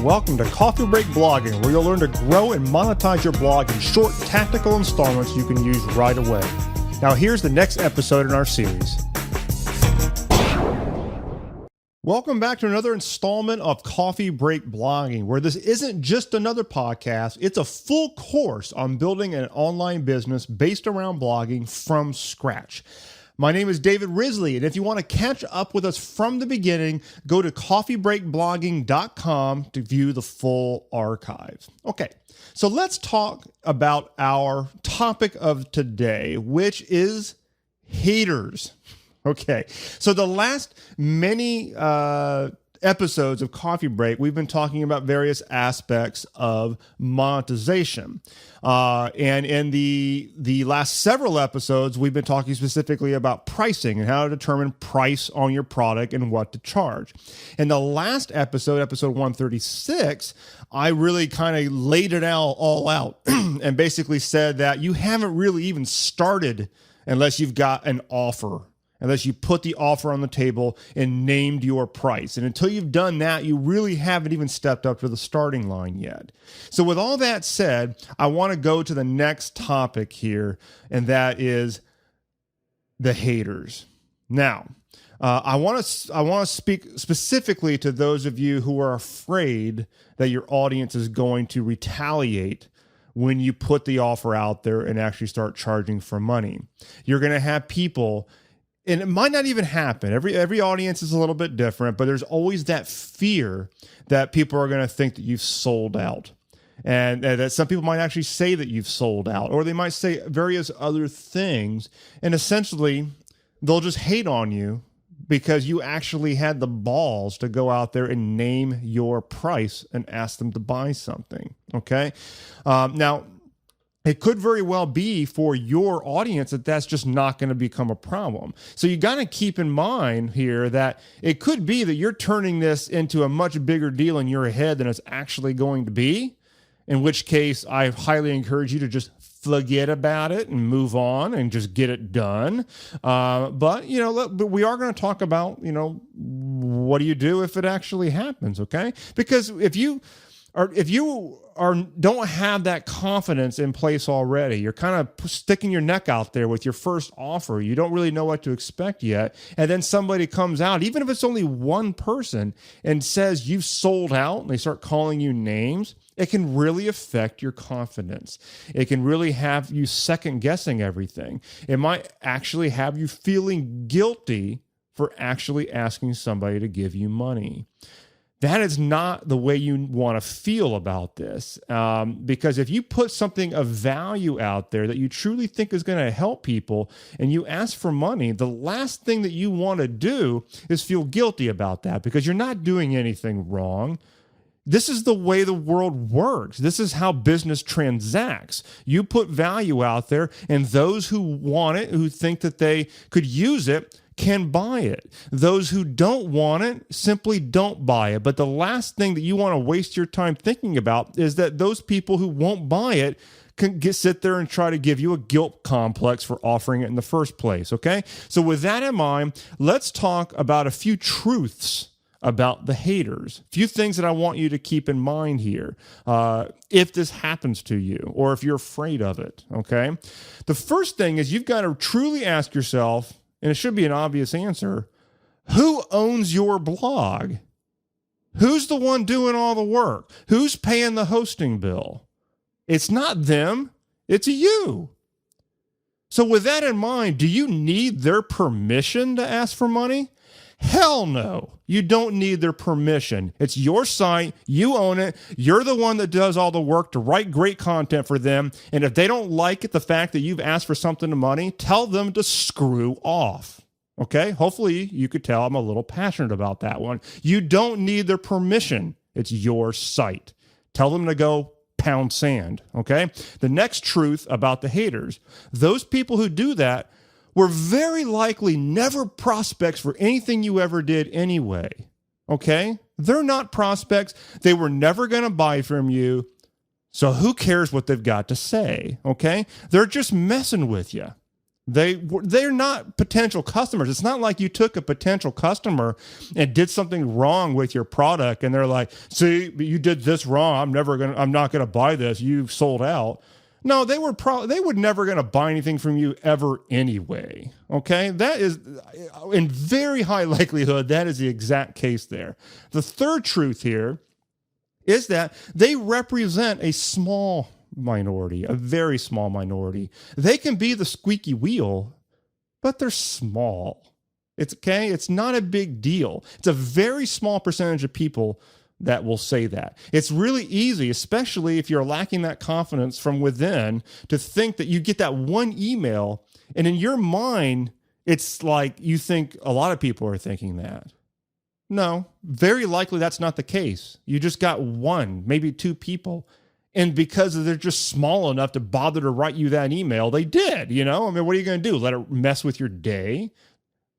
and welcome to Coffee Break Blogging, where you'll learn to grow and monetize your blog in short, tactical installments you can use right away. Now here's the next episode in our series. Welcome back to another installment of Coffee Break Blogging, where this isn't just another podcast, it's a full course on building an online business based around blogging from scratch. My name is David Risley, and if you want to catch up with us from the beginning, go to coffeebreakblogging.com to view the full archive. Okay, so let's talk about our topic of today, which is haters. Okay, so the last many episodes of Coffee Break, we've been talking about various aspects of monetization. And in the last several episodes, we've been talking specifically about pricing and how to determine price on your product and what to charge. In the last episode, episode 136, I really kind of laid it all out and basically said that you haven't really even started unless you've got an offer, unless you put the offer on the table and named your price. And until you've done that, you really haven't even stepped up to the starting line yet. So with all that said, I want to go to the next topic here, and that is the haters. Now, I want to speak specifically to those of you who are afraid that your audience is going to retaliate when you put the offer out there and actually start charging for money. You're going to have people, and it might not even happen. Every audience is a little bit different, but there's always that fear that people are going to think that you've sold out. And that some people might actually say that you've sold out, or they might say various other things. And essentially, they'll just hate on you because you actually had the balls to go out there and name your price and ask them to buy something. Okay. Now, it could very well be for your audience that that's just not going to become a problem. So you got to keep in mind here that it could be that you're turning this into a much bigger deal in your head than it's actually going to be, in which case I highly encourage you to just forget about it and move on and just get it done. But we are going to talk about, what do you do if it actually happens, okay? Because if you don't have that confidence in place already, you're kind of sticking your neck out there with your first offer. You don't really know what to expect yet. And then somebody comes out, even if it's only one person, and says you've sold out, and they start calling you names, it can really affect your confidence. It can really have you second guessing everything. It might actually have you feeling guilty for actually asking somebody to give you money. That is not the way you want to feel about this, because if you put something of value out there that you truly think is going to help people and you ask for money, the last thing that you want to do is feel guilty about that, because you're not doing anything wrong. This is the way the world works. This is how business transacts. You put value out there, and those who want it, who think that they could use it, can buy it. Those who don't want it simply don't buy it. But the last thing that you want to waste your time thinking about is that those people who won't buy it can sit there and try to give you a guilt complex for offering it in the first place, okay? So with that in mind, let's talk about a few truths about the haters. A few things that I want you to keep in mind here if this happens to you or if you're afraid of it, okay? The first thing is you've got to truly ask yourself, and it should be an obvious answer, who owns your blog? Who's the one doing all the work? Who's paying the hosting bill? It's not them, it's you. So with that in mind, do you need their permission to ask for money? Hell no, you don't need their permission. It's your site, you own it, you're the one that does all the work to write great content for them, and if they don't like it, the fact that you've asked for something to money, tell them to screw off. Okay, hopefully you could tell I'm a little passionate about that one. You don't need their permission. It's your site. Tell them to go pound sand, okay? The next truth about the haters, those people who do that were very likely never prospects for anything you ever did anyway, okay? They're not prospects. They were never going to buy from you, so who cares what they've got to say, okay? They're just messing with you. They're not potential customers. It's not like you took a potential customer and did something wrong with your product and they're like, see, you did this wrong. I'm not gonna buy this. You've sold out. No, they were never gonna buy anything from you ever anyway. Okay, that is in very high likelihood that is the exact case there. The third truth here is that they represent a small minority, a very small minority. They can be the squeaky wheel, but they're small. It's okay. It's not a big deal. It's a very small percentage of people that will say that. It's really easy, especially if you're lacking that confidence from within, to think that you get that one email and in your mind, it's like you think a lot of people are thinking that. No, very likely that's not the case. You just got one, maybe two people. And because they're just small enough to bother to write you that email, they did, I mean, what are you going to do? Let it mess with your day?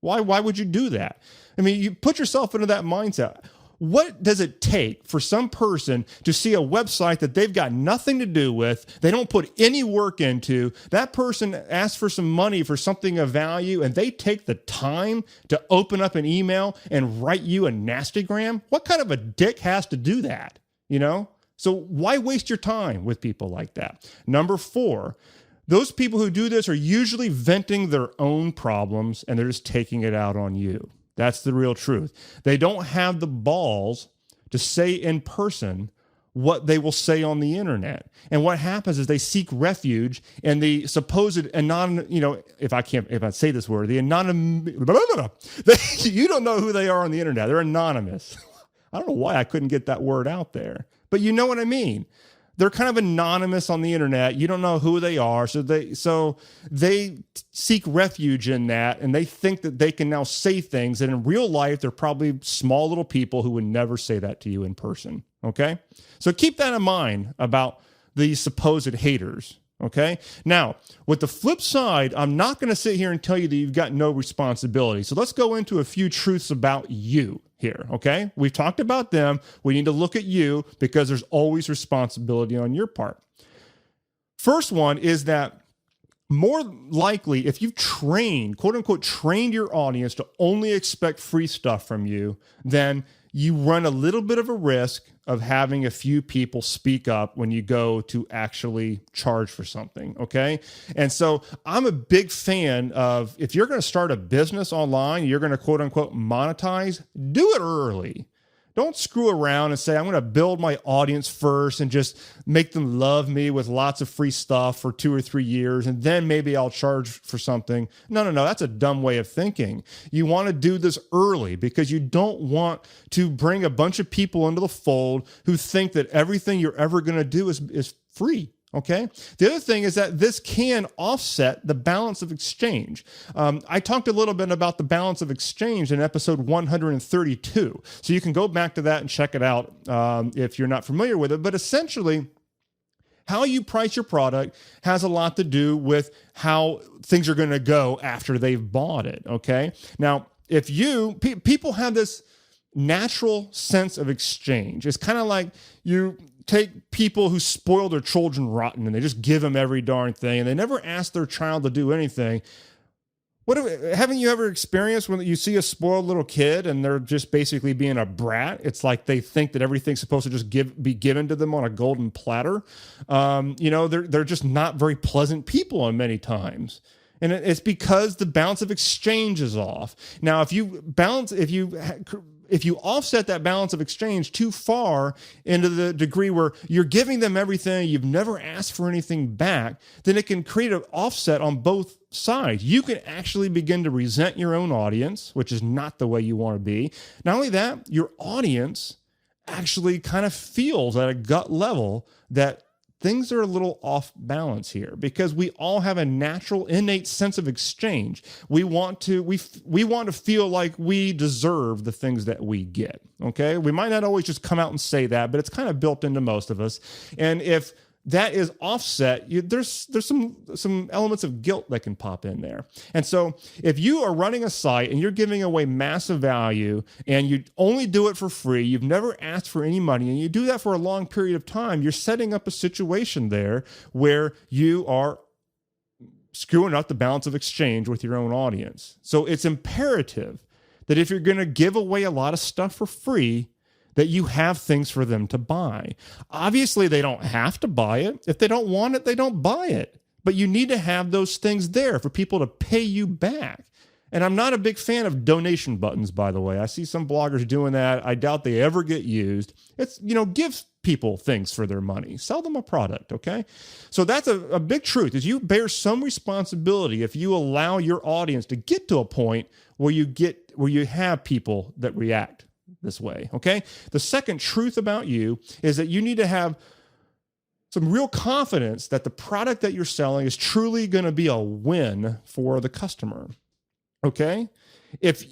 Why would you do that? I mean, you put yourself into that mindset. What does it take for some person to see a website that they've got nothing to do with, they don't put any work into, that person asks for some money for something of value, and they take the time to open up an email and write you a nastygram? What kind of a dick has to do that, So why waste your time with people like that? Number 4, those people who do this are usually venting their own problems and they're just taking it out on you. That's the real truth. They don't have the balls to say in person what they will say on the internet. And what happens is they seek refuge in the supposed anonymous, if I say this word, the anonymous, you don't know who they are on the internet. They're anonymous. I don't know why I couldn't get that word out there, but you know what I mean. They're kind of anonymous on the internet. You don't know who they are. So they seek refuge in that, and they think that they can now say things that in real life, they're probably small little people who would never say that to you in person. Okay. So keep that in mind about these supposed haters. Okay. Now, with the flip side, I'm not going to sit here and tell you that you've got no responsibility. So let's go into a few truths about you here. Okay. We've talked about them. We need to look at you because there's always responsibility on your part. First one is that more likely, if you've trained, quote unquote, trained your audience to only expect free stuff from you, then you run a little bit of a risk of having a few people speak up when you go to actually charge for something, okay? And so I'm a big fan of, if you're going to start a business online, you're going to quote unquote monetize, do it early. Don't screw around and say, I'm going to build my audience first and just make them love me with lots of free stuff for 2 or 3 years, and then maybe I'll charge for something. No. That's a dumb way of thinking. You want to do this early because you don't want to bring a bunch of people into the fold who think that everything you're ever going to do is free. Okay. The other thing is that this can offset the balance of exchange. I talked a little bit about the balance of exchange in episode 132. So you can go back to that and check it out if you're not familiar with it. But essentially, how you price your product has a lot to do with how things are going to go after they've bought it. Okay. Now, if people have this natural sense of exchange. It's kind of like you take people who spoil their children rotten and they just give them every darn thing and they never ask their child to do anything. Haven't you ever experienced when you see a spoiled little kid and they're just basically being a brat? It's like they think that everything's supposed to just be given to them on a golden platter. They're just not very pleasant people on many times. And it's because the balance of exchange is off. Now, if you offset that balance of exchange too far into the degree where you're giving them everything, you've never asked for anything back, then it can create an offset on both sides. You can actually begin to resent your own audience, which is not the way you want to be. Not only that, your audience actually kind of feels at a gut level that things are a little off balance here because we all have a natural innate sense of exchange. We want to feel like we deserve the things that we get. Okay. We might not always just come out and say that, but it's kind of built into most of us. And if that is offset, there's some elements of guilt that can pop in there. And so if you are running a site and you're giving away massive value and you only do it for free, you've never asked for any money, and you do that for a long period of time, you're setting up a situation there where you are screwing up the balance of exchange with your own audience. So it's imperative that if you're going to give away a lot of stuff for free, that you have things for them to buy. Obviously, they don't have to buy it. If they don't want it, they don't buy it. But you need to have those things there for people to pay you back. And I'm not a big fan of donation buttons, by the way. I see some bloggers doing that. I doubt they ever get used. It's, give people things for their money. Sell them a product, okay? So that's a big truth, is you bear some responsibility if you allow your audience to get to a point where you have people that react this way, okay? The second truth about you is that you need to have some real confidence that the product that you're selling is truly going to be a win for the customer. Okay? If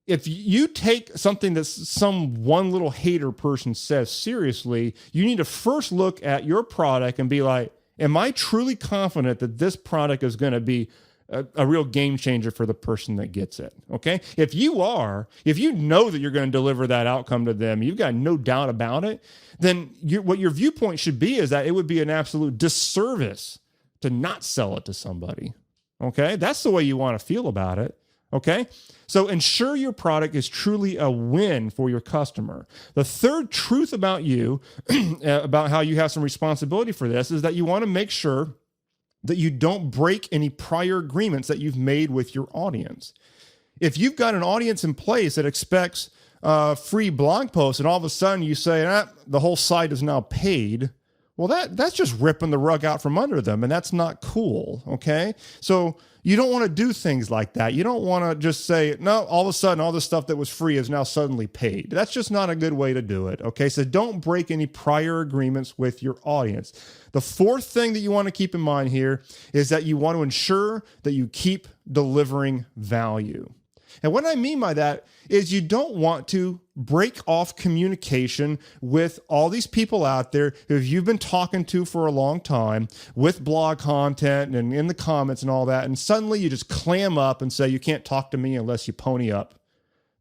you take something that some one little hater person says seriously, you need to first look at your product and be like, am I truly confident that this product is going to be a real game changer for the person that gets it? Okay? If you know that you're going to deliver that outcome to them, you've got no doubt about it, then what your viewpoint should be is that it would be an absolute disservice to not sell it to somebody. Okay? That's the way you want to feel about it. Okay? So ensure your product is truly a win for your customer. The third truth about you, about how you have some responsibility for this, is that you want to make sure that you don't break any prior agreements that you've made with your audience. If you've got an audience in place that expects free blog posts and all of a sudden you say, the whole site is now paid, well, that's just ripping the rug out from under them, and that's not cool, okay? So you don't want to do things like that. You don't want to just say, no, all of a sudden, all the stuff that was free is now suddenly paid. That's just not a good way to do it, okay? So don't break any prior agreements with your audience. The fourth thing that you want to keep in mind here is that you want to ensure that you keep delivering value. And what I mean by that is you don't want to break off communication with all these people out there who you've been talking to for a long time with blog content and in the comments and all that, and suddenly you just clam up and say, you can't talk to me unless you pony up.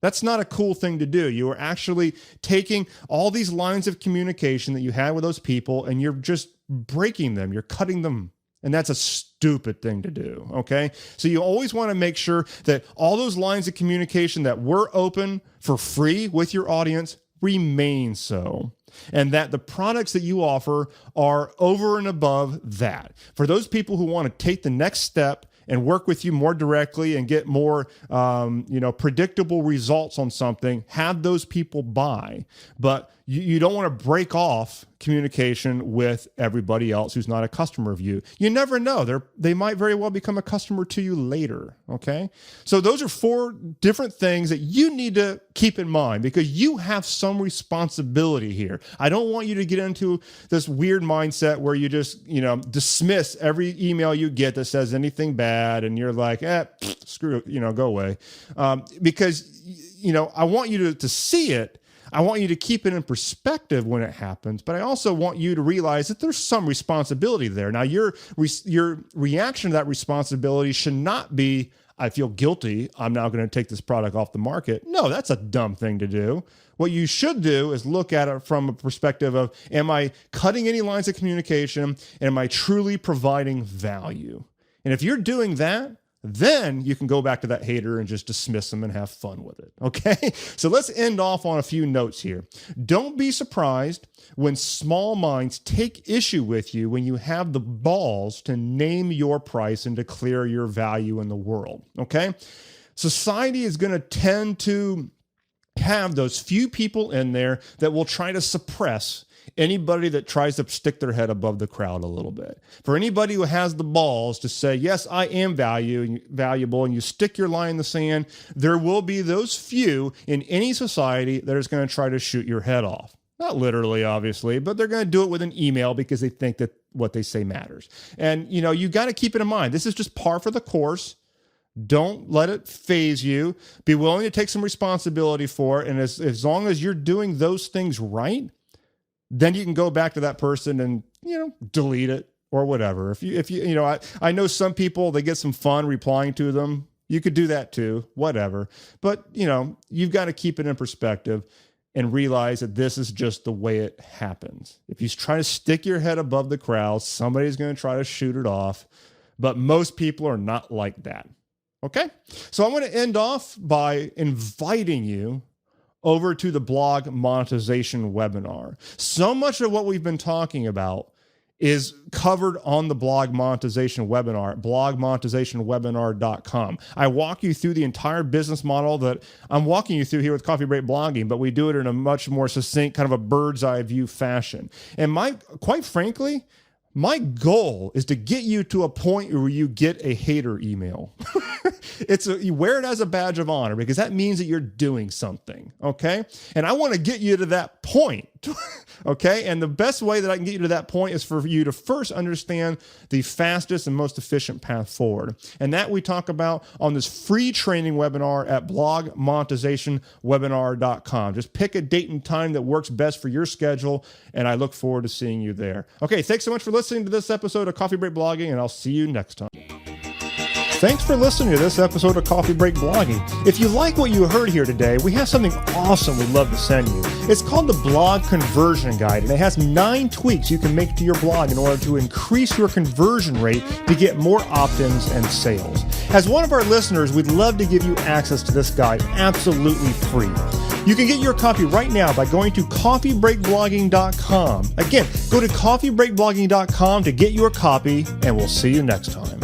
That's not a cool thing to do. You are actually taking all these lines of communication that you had with those people and you're just breaking them. You're cutting them. And that's a stupid thing to do, okay? So you always want to make sure that all those lines of communication that were open for free with your audience remain so, and that the products that you offer are over and above that. For those people who want to take the next step and work with you more directly and get more, predictable results on something, have those people buy. But you don't want to break off communication with everybody else who's not a customer of you. You never know. They might very well become a customer to you later, okay? So those are 4 different things that you need to keep in mind because you have some responsibility here. I don't want you to get into this weird mindset where you just, dismiss every email you get that says anything bad and you're like, screw it, go away. Because, I want you to see it. I want you to keep it in perspective when it happens, but I also want you to realize that there's some responsibility there. Now, your reaction to that responsibility should not be, I feel guilty, I'm now going to take this product off the market. No, that's a dumb thing to do. What you should do is look at it from a perspective of, am I cutting any lines of communication, and am I truly providing value? And if you're doing that, then you can go back to that hater and just dismiss them and have fun with it, okay? So let's end off on a few notes here. Don't be surprised when small minds take issue with you when you have the balls to name your price and declare your value in the world, okay? Society is going to tend to have those few people in there that will try to suppress anybody that tries to stick their head above the crowd a little bit. For anybody who has the balls to say, yes, I am valuable, and you stick your line in the sand, there will be those few in any society that is going to try to shoot your head off. Not literally, obviously, but they're going to do it with an email because they think that what they say matters. And, you got to keep it in mind. This is just par for the course. Don't let it phase you. Be willing to take some responsibility for it. And as long as you're doing those things right, then you can go back to that person and, delete it or whatever. I know some people, they get some fun replying to them. You could do that too, whatever. But, you've got to keep it in perspective and realize that this is just the way it happens. If you try to stick your head above the crowd, somebody's going to try to shoot it off. but most people are not like that. Okay? So I'm going to end off by inviting you over to the blog monetization webinar. So much of what we've been talking about is covered on the blog monetization webinar at blogmonetizationwebinar.com. I walk you through the entire business model that I'm walking you through here with Coffee Break Blogging, but we do it in a much more succinct, kind of a bird's eye view fashion. And quite frankly, my goal is to get you to a point where you get a hater email. You wear it as a badge of honor because that means that you're doing something, okay? And I want to get you to that point, okay? And the best way that I can get you to that point is for you to first understand the fastest and most efficient path forward. And that we talk about on this free training webinar at blogmonetizationwebinar.com. Just pick a date and time that works best for your schedule, and I look forward to seeing you there. Okay, thanks so much for listening to this episode of Coffee Break Blogging, and I'll see you next time. Thanks for listening to this episode of Coffee Break Blogging. If you like what you heard here today, we have something awesome we'd love to send you. It's called the Blog Conversion Guide, and it has 9 tweaks you can make to your blog in order to increase your conversion rate to get more opt-ins and sales. As one of our listeners, we'd love to give you access to this guide absolutely free. You can get your copy right now by going to coffeebreakblogging.com. Again, go to coffeebreakblogging.com to get your copy, and we'll see you next time.